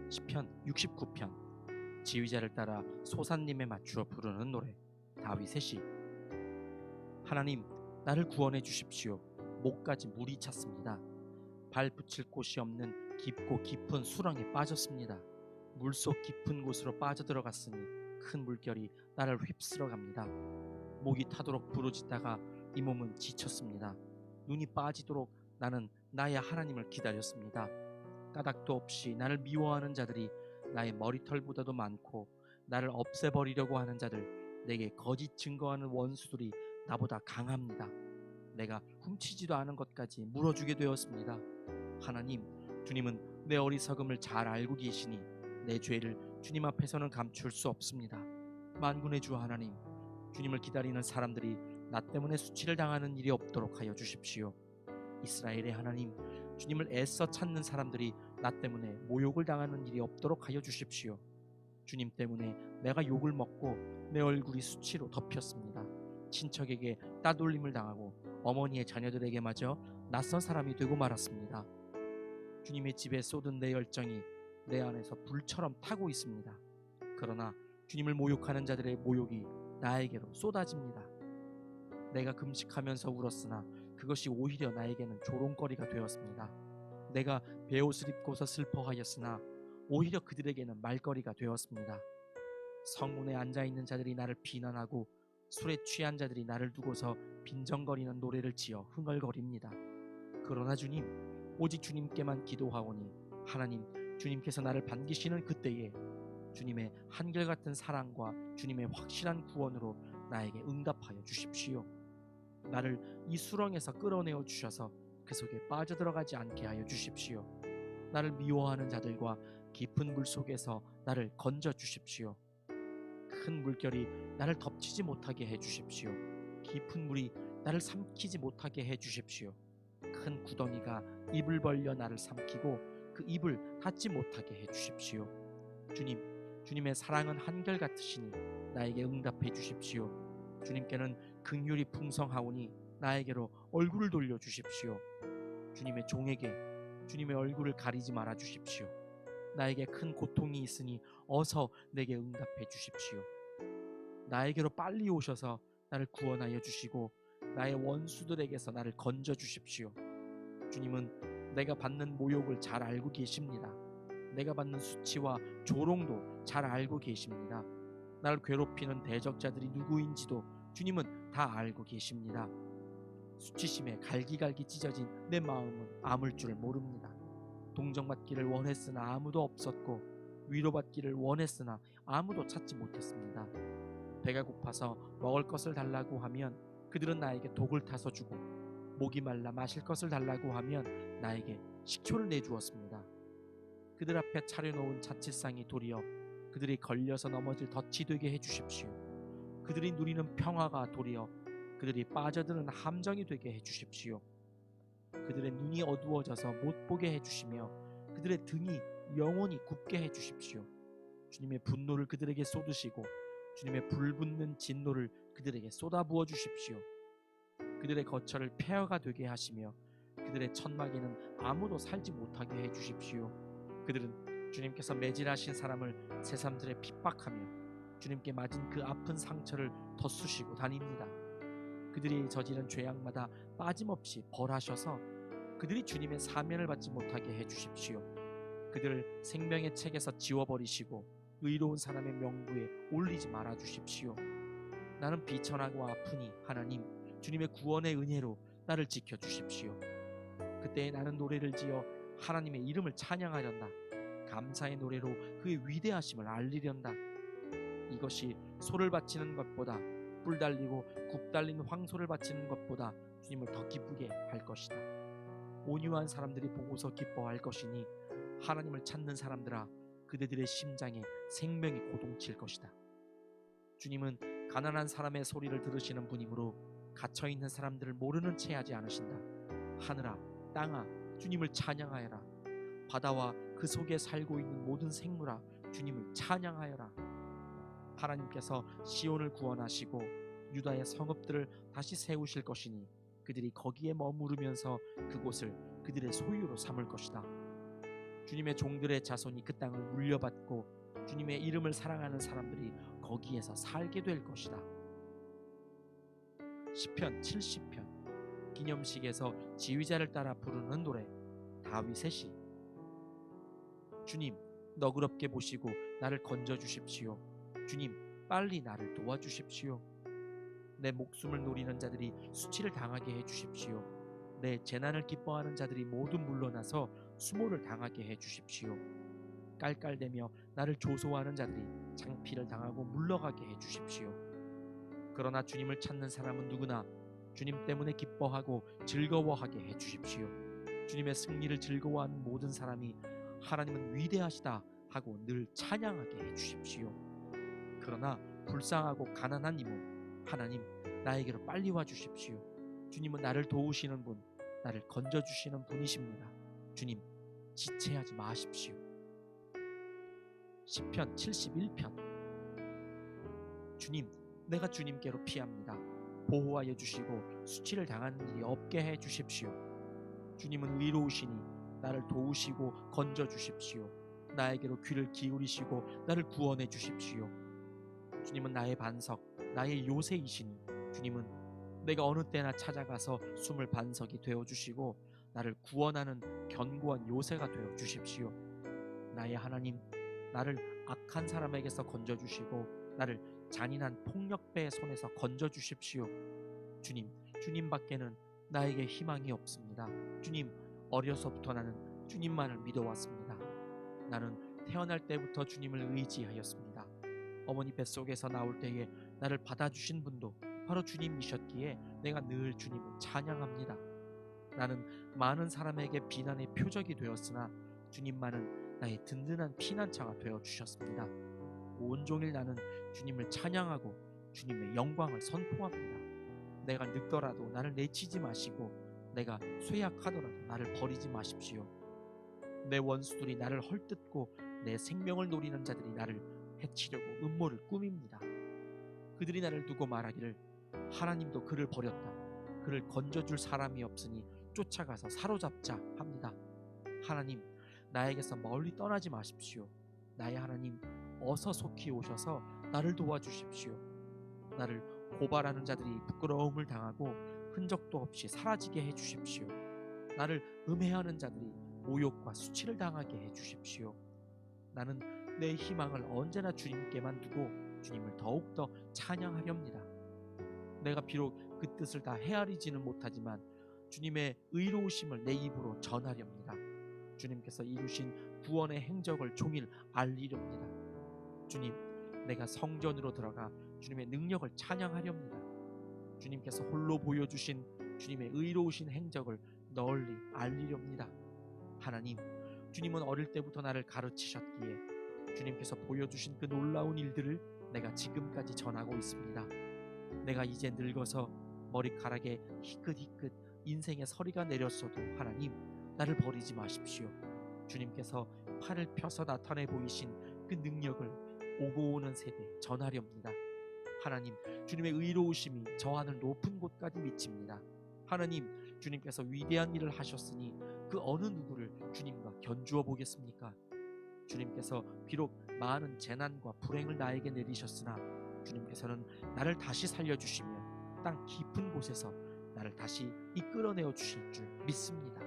시편 69편. 지휘자를 따라 소산님에 맞추어 부르는 노래. 다윗의 시. 하나님, 나를 구원해 주십시오. 목까지 물이 찼습니다. 발 붙일 곳이 없는 깊고 깊은 수렁에 빠졌습니다. 물속 깊은 곳으로 빠져들어갔으니 큰 물결이 나를 휩쓸어 갑니다. 목이 타도록 부르짖다가 이 몸은 지쳤습니다. 눈이 빠지도록 나는 나의 하나님을 기다렸습니다. 까닭도 없이 나를 미워하는 자들이 나의 머리털보다도 많고, 나를 없애버리려고 하는 자들, 내게 거짓 증거하는 원수들이 나보다 강합니다. 내가 훔치지도 않은 것까지 물어주게 되었습니다. 하나님, 주님은 내 어리석음을 잘 알고 계시니 내 죄를 주님 앞에서는 감출 수 없습니다. 만군의 주 하나님, 주님을 기다리는 사람들이 나 때문에 수치를 당하는 일이 없도록 하여 주십시오. 이스라엘의 하나님, 주님을 애써 찾는 사람들이 나 때문에 모욕을 당하는 일이 없도록 하여 주십시오. 주님 때문에 내가 욕을 먹고 내 얼굴이 수치로 덮였습니다. 친척에게 따돌림을 당하고 어머니의 자녀들에게마저 낯선 사람이 되고 말았습니다. 주님의 집에 쏟은 내 열정이 내 안에서 불처럼 타고 있습니다. 그러나 주님을 모욕하는 자들의 모욕이 나에게로 쏟아집니다. 내가 금식하면서 울었으나 그것이 오히려 나에게는 조롱거리가 되었습니다. 내가 베옷을 입고서 슬퍼하였으나 오히려 그들에게는 말거리가 되었습니다. 성문에 앉아있는 자들이 나를 비난하고 술에 취한 자들이 나를 두고서 빈정거리는 노래를 지어 흥얼거립니다. 그러나 주님, 오직 주님께만 기도하오니 하나님, 주님께서 나를 반기시는 그때에 주님의 한결같은 사랑과 주님의 확실한 구원으로 나에게 응답하여 주십시오. 나를 이 수렁에서 끌어내어 주셔서 그 속에 빠져들어가지 않게 하여 주십시오. 나를 미워하는 자들과 깊은 물 속에서 나를 건져 주십시오. 큰 물결이 나를 덮치지 못하게 해 주십시오. 깊은 물이 나를 삼키지 못하게 해 주십시오. 큰 구덩이가 입을 벌려 나를 삼키고 그 입을 닫지 못하게 해 주십시오. 주님, 주님의 사랑은 한결같으시니 나에게 응답해 주십시오. 주님께는 긍휼이 풍성하오니 나에게로 얼굴을 돌려 주십시오. 주님의 종에게 주님의 얼굴을 가리지 말아 주십시오. 나에게 큰 고통이 있으니 어서 내게 응답해 주십시오. 나에게로 빨리 오셔서 나를 구원하여 주시고 나의 원수들에게서 나를 건져 주십시오. 주님은 내가 받는 모욕을 잘 알고 계십니다. 내가 받는 수치와 조롱도 잘 알고 계십니다. 나를 괴롭히는 대적자들이 누구인지도 주님은 다 알고 계십니다. 수치심에 갈기갈기 찢어진 내 마음은 아물 줄 모릅니다. 동정받기를 원했으나 아무도 없었고, 위로받기를 원했으나 아무도 찾지 못했습니다. 배가 고파서 먹을 것을 달라고 하면 그들은 나에게 독을 타서 주고, 목이 말라 마실 것을 달라고 하면 나에게 식초를 내주었습니다. 그들 앞에 차려놓은 자칫상이 도리어 그들이 걸려서 넘어질 덫이 되게 해주십시오. 그들이 누리는 평화가 도리어 그들이 빠져드는 함정이 되게 해주십시오. 그들의 눈이 어두워져서 못 보게 해주시며 그들의 등이 영원히 굽게 해주십시오. 주님의 분노를 그들에게 쏟으시고 주님의 불붙는 진노를 그들에게 쏟아부어 주십시오. 그들의 거처를 폐허가 되게 하시며 그들의 천막에는 아무도 살지 못하게 해주십시오. 그들은 주님께서 매질하신 사람을 새삼스레 핍박하며 주님께 맞은 그 아픈 상처를 덧쑤시고 다닙니다. 그들이 저지른 죄악마다 빠짐없이 벌하셔서 그들이 주님의 사면을 받지 못하게 해주십시오. 그들을 생명의 책에서 지워버리시고 의로운 사람의 명부에 올리지 말아 주십시오. 나는 비천하고 아프니 하나님, 주님의 구원의 은혜로 나를 지켜주십시오. 그때에 나는 노래를 지어 하나님의 이름을 찬양하련다. 감사의 노래로 그의 위대하심을 알리련다. 이것이 소를 바치는 것보다, 뿔 달리고 굽 달린 황소를 바치는 것보다 주님을 더 기쁘게 할 것이다. 온유한 사람들이 보고서 기뻐할 것이니 하나님을 찾는 사람들아, 그대들의 심장에 생명이 고동칠 것이다. 주님은 가난한 사람의 소리를 들으시는 분이므로 갇혀있는 사람들을 모르는 채 하지 않으신다. 하늘아, 땅아, 주님을 찬양하여라. 바다와 그 속에 살고 있는 모든 생물아, 주님을 찬양하여라. 하나님께서 시온을 구원하시고 유다의 성읍들을 다시 세우실 것이니 그들이 거기에 머무르면서 그곳을 그들의 소유로 삼을 것이다. 주님의 종들의 자손이 그 땅을 물려받고 주님의 이름을 사랑하는 사람들이 거기에서 살게 될 것이다. 시편 70편 기념식에서 지휘자를 따라 부르는 노래 다윗의 시. 주님, 너그럽게 보시고 나를 건져 주십시오. 주님, 빨리 나를 도와주십시오. 내 목숨을 노리는 자들이 수치를 당하게 해 주십시오. 내 재난을 기뻐하는 자들이 모두 물러나서 수모를 당하게 해 주십시오. 깔깔대며 나를 조소하는 자들이 장피를 당하고 물러가게 해 주십시오. 그러나 주님을 찾는 사람은 누구나 주님 때문에 기뻐하고 즐거워하게 해 주십시오. 주님의 승리를 즐거워하는 모든 사람이 하나님은 위대하시다 하고 늘 찬양하게 해 주십시오. 그러나 불쌍하고 가난한 이몸 하나님, 나에게로 빨리 와 주십시오. 주님은 나를 도우시는 분, 나를 건져주시는 분이십니다. 주님, 지체하지 마십시오. 시편 71편. 주님, 내가 주님께로 피합니다. 보호하여 주시고 수치를 당하는 일이 없게 해 주십시오. 주님은 의로우시니 나를 도우시고 건져 주십시오. 나에게로 귀를 기울이시고 나를 구원해 주십시오. 주님은 나의 반석, 나의 요새이시니 주님은 내가 어느 때나 찾아가서 숨을 반석이 되어 주시고 나를 구원하는 견고한 요새가 되어 주십시오. 나의 하나님, 나를 악한 사람에게서 건져 주시고 나를 잔인한 폭력배의 손에서 건져 주십시오. 주님, 주님밖에는 나에게 희망이 없습니다. 주님, 어려서부터 나는 주님만을 믿어왔습니다. 나는 태어날 때부터 주님을 의지하였습니다. 어머니 뱃속에서 나올 때에 나를 받아주신 분도 바로 주님이셨기에 내가 늘 주님을 찬양합니다. 나는 많은 사람에게 비난의 표적이 되었으나 주님만은 나의 든든한 피난처가 되어 주셨습니다. 온종일 나는 주님을 찬양하고 주님의 영광을 선포합니다. 내가 늙더라도 나를 내치지 마시고 내가 쇠약하더라도 나를 버리지 마십시오. 내 원수들이 나를 헐뜯고 내 생명을 노리는 자들이 나를 해치려고 음모를 꾸밉니다. 그들이 나를 두고 말하기를 하나님도 그를 버렸다. 그를 건져줄 사람이 없으니 쫓아가서 사로잡자 합니다. 하나님, 나에게서 멀리 떠나지 마십시오. 나의 하나님, 어서 속히 오셔서 나를 도와주십시오. 나를 고발하는 자들이 부끄러움을 당하고 흔적도 없이 사라지게 해주십시오. 나를 음해하는 자들이 모욕과 수치를 당하게 해주십시오. 나는 내 희망을 언제나 주님께만 두고 주님을 더욱더 찬양하렵니다. 내가 비록 그 뜻을 다 헤아리지는 못하지만 주님의 의로우심을 내 입으로 전하렵니다. 주님께서 이루신 구원의 행적을 종일 알리렵니다. 주님, 내가 성전으로 들어가 주님의 능력을 찬양하렵니다. 주님께서 홀로 보여주신 주님의 의로우신 행적을 널리 알리렵니다. 하나님, 주님은 어릴 때부터 나를 가르치셨기에 주님께서 보여주신 그 놀라운 일들을 내가 지금까지 전하고 있습니다. 내가 이제 늙어서 머리카락에 희끗희끗 인생의 서리가 내렸어도 하나님, 나를 버리지 마십시오. 주님께서 팔을 펴서 나타내 보이신 그 능력을 오고 오는 세대에 전하렵니다. 하나님, 주님의 의로우심이 저 하늘 높은 곳까지 미칩니다. 하나님, 주님께서 위대한 일을 하셨으니 그 어느 누구를 주님과 견주어 보겠습니까? 주님께서 비록 많은 재난과 불행을 나에게 내리셨으나 주님께서는 나를 다시 살려주시며 땅 깊은 곳에서 나를 다시 이끌어내어 주실 줄 믿습니다.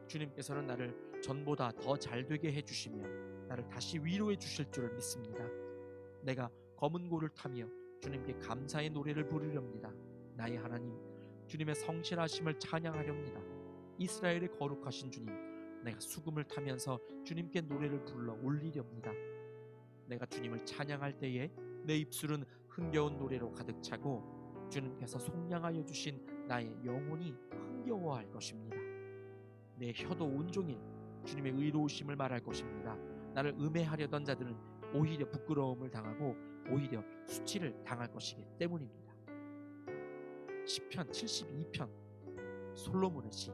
주님께서는 나를 전보다 더 잘되게 해주시며 나를 다시 위로해 주실 줄 믿습니다. 내가 검은 고를 타며 주님께 감사의 노래를 부르렵니다. 나의 하나님, 주님의 성실하심을 찬양하렵니다. 이스라엘의 거룩하신 주님, 내가 수금을 타면서 주님께 노래를 불러 올리렵니다. 내가 주님을 찬양할 때에 내 입술은 흥겨운 노래로 가득 차고 주님께서 속량하여 주신 나의 영혼이 흥겨워할 것입니다. 내 혀도 온종일 주님의 의로우심을 말할 것입니다. 나를 음해하려던 자들은 오히려 부끄러움을 당하고 오히려 수치를 당할 것이기 때문입니다. 시편 72편 솔로몬의 시.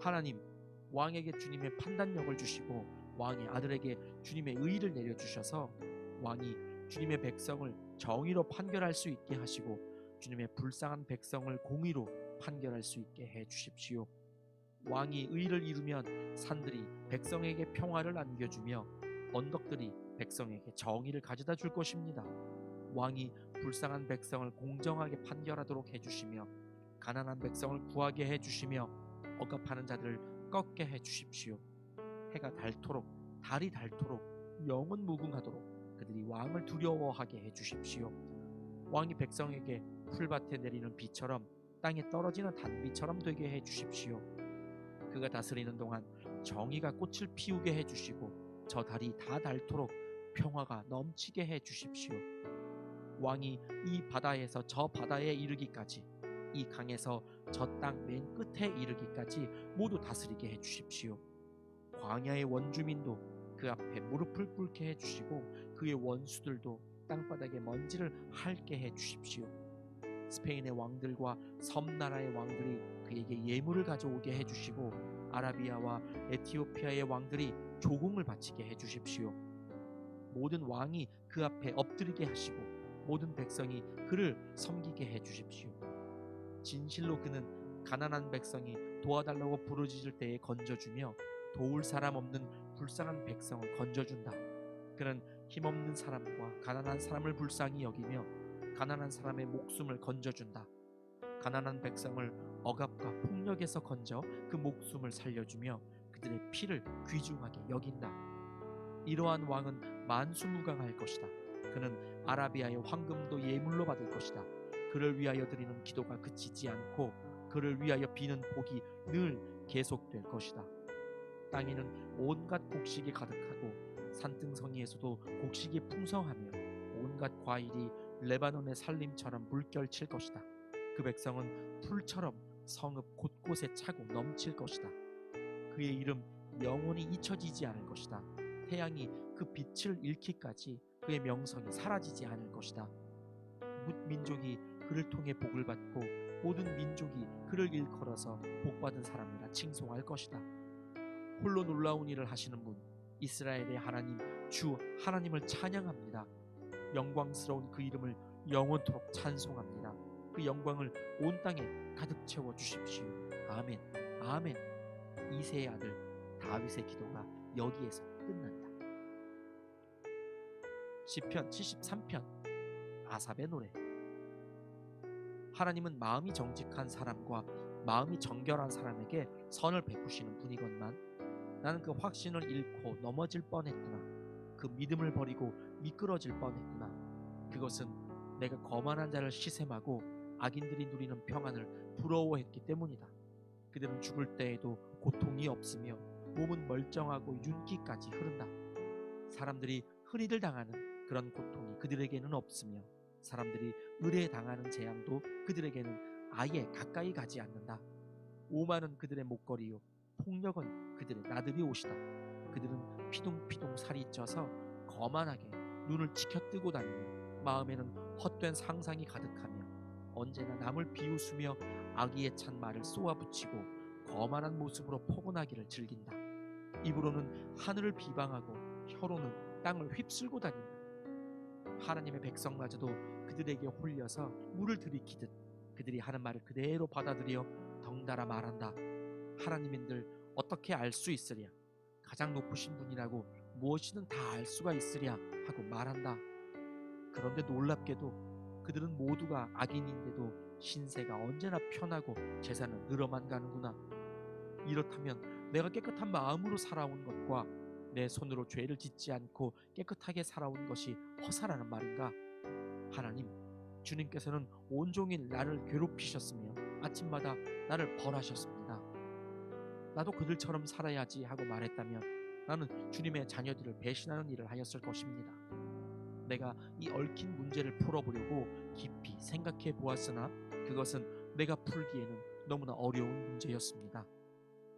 하나님, 왕에게 주님의 판단력을 주시고 왕의 아들에게 주님의 의를 내려주셔서 왕이 주님의 백성을 정의로 판결할 수 있게 하시고 주님의 불쌍한 백성을 공의로 판결할 수 있게 해 주십시오. 왕이 의를 이루면 산들이 백성에게 평화를 안겨주며 언덕들이 백성에게 정의를 가져다 줄 것입니다. 왕이 불쌍한 백성을 공정하게 판결하도록 해주시며 가난한 백성을 구하게 해주시며 억압하는 자들을 꺾게 해주십시오. 해가 닳도록 달이 닳도록 영원 무궁하도록 그들이 왕을 두려워하게 해주십시오. 왕이 백성에게 풀밭에 내리는 비처럼 땅에 떨어지는 단비처럼 되게 해주십시오. 그가 다스리는 동안 정의가 꽃을 피우게 해주시고 저 달이 다 닳도록 평화가 넘치게 해주십시오. 왕이 이 바다에서 저 바다에 이르기까지 이 강에서 저 땅 맨 끝에 이르기까지 모두 다스리게 해주십시오. 광야의 원주민도 그 앞에 무릎을 꿇게 해주시고 그의 원수들도 땅바닥에 먼지를 핥게 해주십시오. 스페인의 왕들과 섬나라의 왕들이 그에게 예물을 가져오게 해주시고 아라비아와 에티오피아의 왕들이 조공을 바치게 해주십시오. 모든 왕이 그 앞에 엎드리게 하시고 모든 백성이 그를 섬기게 해주십시오. 진실로 그는 가난한 백성이 도와달라고 부르짖을 때에 건져주며 도울 사람 없는 불쌍한 백성을 건져준다. 그는 힘없는 사람과 가난한 사람을 불쌍히 여기며 가난한 사람의 목숨을 건져준다. 가난한 백성을 억압과 폭력에서 건져 그 목숨을 살려주며 그들의 피를 귀중하게 여긴다. 이러한 왕은 만수무강할 것이다. 그는 아라비아의 황금도 예물로 받을 것이다. 그를 위하여 드리는 기도가 그치지 않고 그를 위하여 비는 복이 늘 계속될 것이다. 땅에는 온갖 곡식이 가득하고 산등성이에서도 곡식이 풍성하며 온갖 과일이 레바논의 산림처럼 물결칠 것이다. 그 백성은 풀처럼 성읍 곳곳에 차고 넘칠 것이다. 그의 이름 영원히 잊혀지지 않을 것이다. 태양이 그 빛을 잃기까지 그의 명성이 사라지지 않을 것이다. 뭇 민족이 그를 통해 복을 받고 모든 민족이 그를 일컬어서 복받은 사람이라 칭송할 것이다. 홀로 놀라운 일을 하시는 분 이스라엘의 하나님 주 하나님을 찬양합니다. 영광스러운 그 이름을 영원토록 찬송합니다. 그 영광을 온 땅에 가득 채워 주십시오. 아멘. 아멘. 이새의 아들 다윗의 기도가 여기에서 끝난다. 시편 73편 아삽의 노래. 하나님은 마음이 정직한 사람과 마음이 정결한 사람에게 선을 베푸시는 분이건만 나는 그 확신을 잃고 넘어질 뻔했구나. 그 믿음을 버리고 미끄러질 뻔했구나. 그것은 내가 거만한 자를 시샘하고 악인들이 누리는 평안을 부러워했기 때문이다. 그들은 죽을 때에도 고통이 없으며 몸은 멀쩡하고 윤기까지 흐른다. 사람들이 흔히들 당하는 그런 고통이 그들에게는 없으며 사람들이 의뢰당하는 재앙도 그들에게는 아예 가까이 가지 않는다. 오만은 그들의 목걸이요 폭력은 그들의 나들이 옷이다. 그들은 피둥피둥 살이 쪄서 거만하게 눈을 치켜뜨고 다니며 마음에는 헛된 상상이 가득하며 언제나 남을 비웃으며 악의에 찬 말을 쏘아붙이고 거만한 모습으로 포근하기를 즐긴다. 입으로는 하늘을 비방하고 혀로는 땅을 휩쓸고 다닌다. 하나님의 백성마저도 그들에게 홀려서 물을 들이키듯 그들이 하는 말을 그대로 받아들여 덩달아 말한다. 하나님인들 어떻게 알 수 있으랴? 가장 높으신 분이라고 무엇이든 다 알 수가 있으랴 하고 말한다. 그런데 놀랍게도 그들은 모두가 악인인데도 신세가 언제나 편하고 재산은 늘어만 가는구나. 이렇다면 내가 깨끗한 마음으로 살아온 것과 내 손으로 죄를 짓지 않고 깨끗하게 살아온 것이 허사라는 말인가? 하나님, 주님께서는 온종일 나를 괴롭히셨으며 아침마다 나를 벌하셨습니다. 나도 그들처럼 살아야지 하고 말했다면 나는 주님의 자녀들을 배신하는 일을 하였을 것입니다. 내가 이 얽힌 문제를 풀어보려고 깊이 생각해 보았으나 그것은 내가 풀기에는 너무나 어려운 문제였습니다.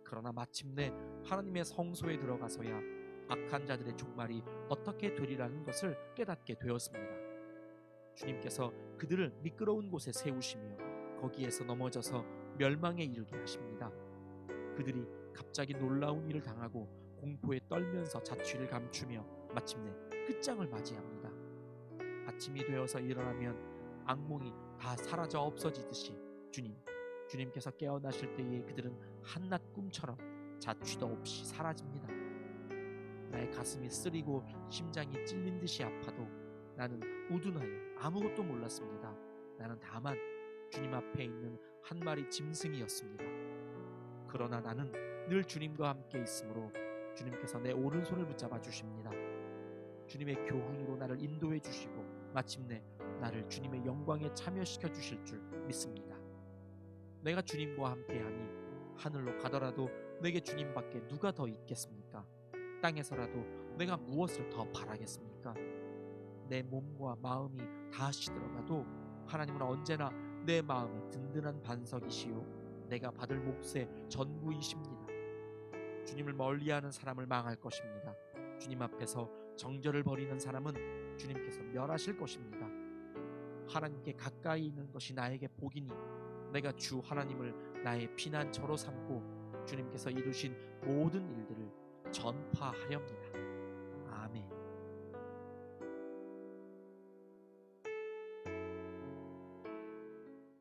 그러나 마침내 하나님의 성소에 들어가서야 악한 자들의 종말이 어떻게 되리라는 것을 깨닫게 되었습니다. 주님께서 그들을 미끄러운 곳에 세우시며 거기에서 넘어져서 멸망에 이르게 하십니다. 그들이 갑자기 놀라운 일을 당하고 공포에 떨면서 자취를 감추며 마침내 끝장을 맞이합니다. 아침이 되어서 일어나면 악몽이 다 사라져 없어지듯이 주님, 주님께서 깨어나실 때에 그들은 한낱 꿈처럼 자취도 없이 사라집니다. 나의 가슴이 쓰리고 심장이 찔린 듯이 아파도 나는 우둔하여 아무것도 몰랐습니다. 나는 다만 주님 앞에 있는 한 마리 짐승이었습니다. 그러나 나는 늘 주님과 함께 있으므로 주님께서 내 오른손을 붙잡아 주십니다. 주님의 교훈으로 나를 인도해 주시고 마침내 나를 주님의 영광에 참여시켜 주실 줄 믿습니다. 내가 주님과 함께하니 하늘로 가더라도 내게 주님밖에 누가 더 있겠습니까? 땅에서라도 내가 무엇을 더 바라겠습니까? 내 몸과 마음이 다 시들어가도 하나님은 언제나 내 마음의 든든한 반석이시요 내가 받을 몫의 전부이십니다. 주님을 멀리하는 사람을 망할 것입니다. 주님 앞에서 정죄를 벌이는 사람은 주님께서 멸하실 것입니다. 하나님께 가까이 있는 것이 나에게 복이니 내가 주 하나님을 나의 피난처로 삼고 주님께서 이루신 모든 일들을 전파하렵니다.